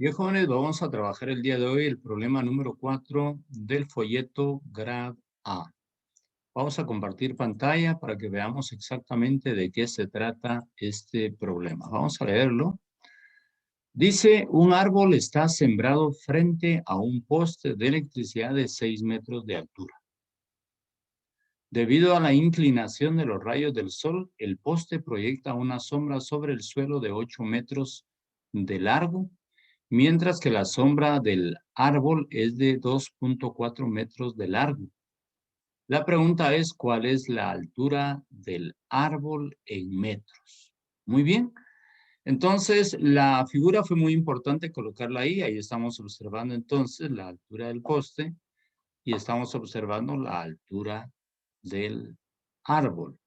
Bien, jóvenes, vamos a trabajar el día de hoy el problema número 4 del folleto Grad A. Vamos a compartir pantalla para que veamos exactamente de qué se trata este problema. Vamos a leerlo. Dice, un árbol está sembrado frente a un poste de electricidad de 6 metros de altura. Debido a la inclinación de los rayos del sol, el poste proyecta una sombra sobre el suelo de 8 metros de largo, mientras que la sombra del árbol es de 2.4 metros de largo. La pregunta es, ¿cuál es la altura del árbol en metros? Muy bien. Entonces, la figura fue muy importante colocarla ahí. Ahí estamos observando entonces la altura del poste y estamos observando la altura del árbol.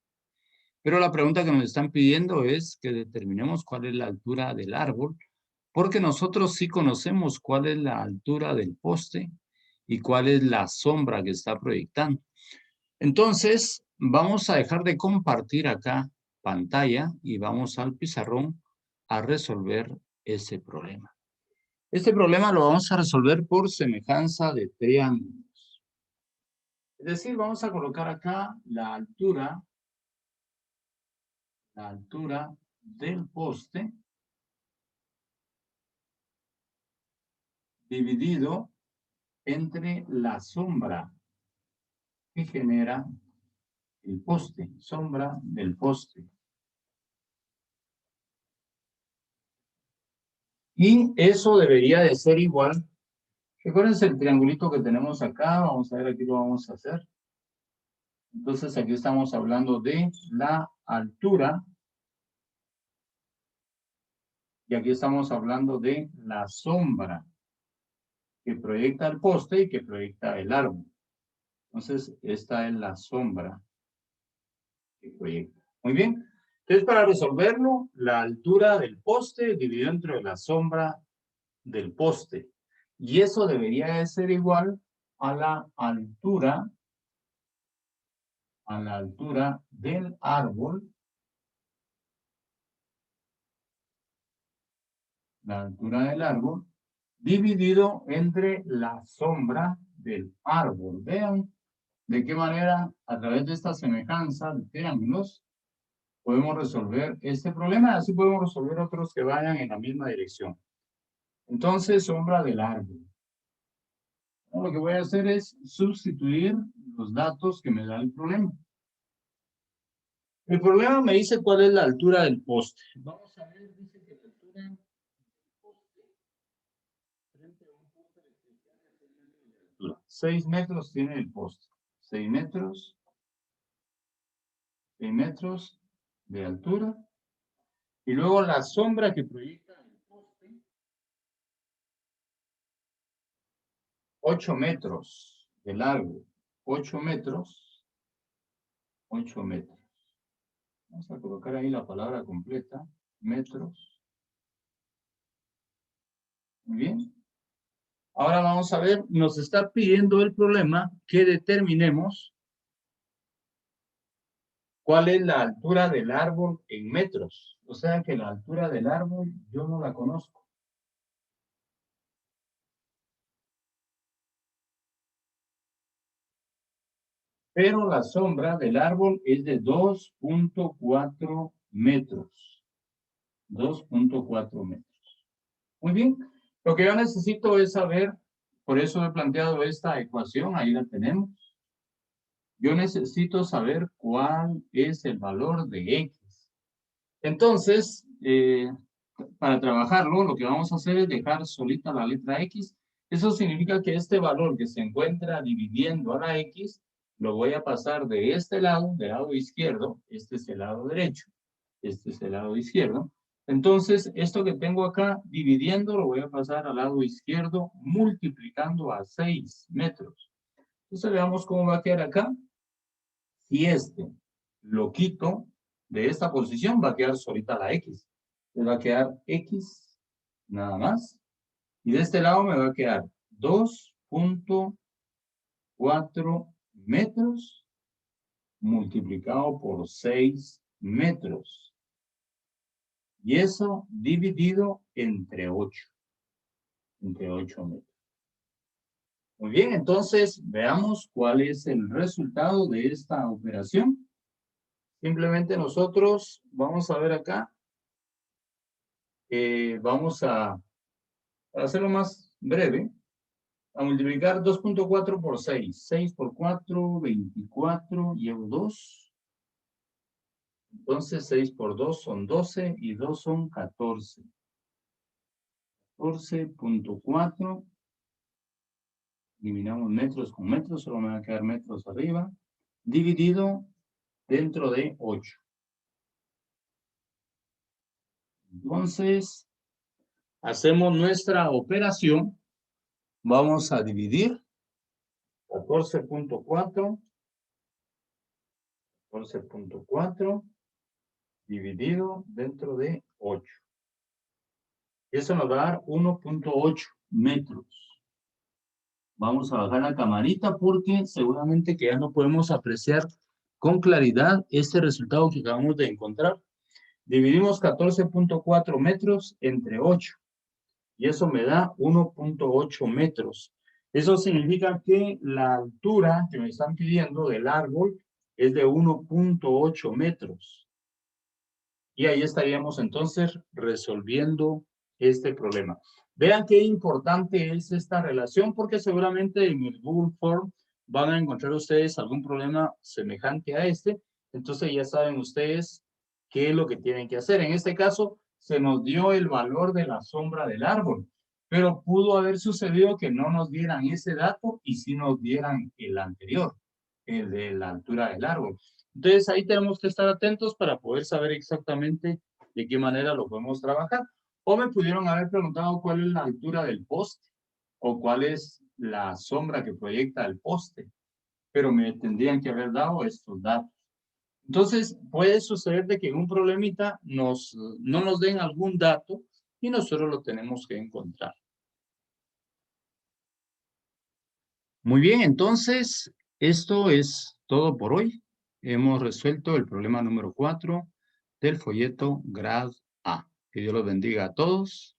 Pero la pregunta que nos están pidiendo es que determinemos cuál es la altura del árbol, porque nosotros sí conocemos cuál es la altura del poste y cuál es la sombra que está proyectando. Entonces, vamos a dejar de compartir acá pantalla y vamos al pizarrón a resolver ese problema. Este problema lo vamos a resolver por semejanza de triángulos. Es decir, vamos a colocar acá la altura del poste dividido entre la sombra que genera el poste, sombra del poste. Y eso debería de ser igual. Recuérdense el triangulito que tenemos acá. Vamos a ver, aquí lo vamos a hacer. Entonces, aquí estamos hablando de la altura. Y aquí estamos hablando de la sombra que proyecta el poste y que proyecta el árbol. Entonces, esta es la sombra que proyecta. Muy bien. Entonces, para resolverlo, la altura del poste dividido entre la sombra del poste. Y eso debería de ser igual a la altura del árbol, dividido entre la sombra del árbol. Vean de qué manera, a través de esta semejanza de triángulos, podemos resolver este problema. Así podemos resolver otros que vayan en la misma dirección. Entonces, sombra del árbol. Lo que voy a hacer es sustituir los datos que me da el problema. El problema me dice cuál es la altura del poste. Vamos a ver, dice que la altura del poste frente a un poste de 6 metros de altura. 6 metros tiene el poste. 6 metros de altura. Y luego la sombra que proyecta el poste, 8 metros de largo. 8 metros. 8 metros. Vamos a colocar ahí la palabra completa. Metros. Muy bien. Ahora vamos a ver, nos está pidiendo el problema que determinemos cuál es la altura del árbol en metros. O sea que la altura del árbol yo no la conozco. Pero la sombra del árbol es de 2.4 metros. 2.4 metros. Muy bien. Lo que yo necesito es saber, por eso he planteado esta ecuación, ahí la tenemos. Yo necesito saber cuál es el valor de X. Entonces, para trabajarlo, lo que vamos a hacer es dejar solita la letra X. Eso significa que este valor que se encuentra dividiendo a la X, lo voy a pasar de este lado, del lado izquierdo, este es el lado derecho, este es el lado izquierdo. Entonces, esto que tengo acá, dividiendo, lo voy a pasar al lado izquierdo, multiplicando a 6 metros. Entonces, veamos cómo va a quedar acá. Si este lo quito de esta posición, va a quedar solita la X. Me va a quedar X nada más. Y de este lado me va a quedar 2.4 metros multiplicado por 6 metros. Y eso dividido entre 8. entre 8 metros. Muy bien, entonces veamos cuál es el resultado de esta operación. Simplemente nosotros vamos a ver acá. Vamos a hacerlo más breve. A multiplicar 2.4 por 6. 6 por 4, 24, llevo 2. Entonces 6 por 2 son 12 y 2 son 14. 14.4. Eliminamos metros con metros, solo me van a quedar metros arriba. Dividido dentro de 8. Entonces, hacemos nuestra operación. Vamos a dividir 14.4. 14.4 dividido dentro de 8. Eso nos va a dar 1.8 metros. Vamos a bajar la camarita porque seguramente que ya no podemos apreciar con claridad este resultado que acabamos de encontrar. Dividimos 14.4 metros entre 8 y eso me da 1.8 metros. Eso significa que la altura que me están pidiendo del árbol es de 1.8 metros. Y ahí estaríamos entonces resolviendo este problema. Vean qué importante es esta relación porque seguramente en el Google Form van a encontrar ustedes algún problema semejante a este. Entonces ya saben ustedes qué es lo que tienen que hacer. En este caso se nos dio el valor de la sombra del árbol, pero pudo haber sucedido que no nos dieran ese dato y sí nos dieran el anterior, el de la altura del árbol. Entonces ahí tenemos que estar atentos para poder saber exactamente de qué manera lo podemos trabajar. O me pudieron haber preguntado cuál es la altura del poste o cuál es la sombra que proyecta el poste, pero me tendrían que haber dado estos datos. Entonces puede suceder de que en un problemita no nos den algún dato y nosotros lo tenemos que encontrar. Muy bien, entonces esto es todo por hoy. Hemos resuelto el problema número 4 del folleto Grad A. Que Dios los bendiga a todos.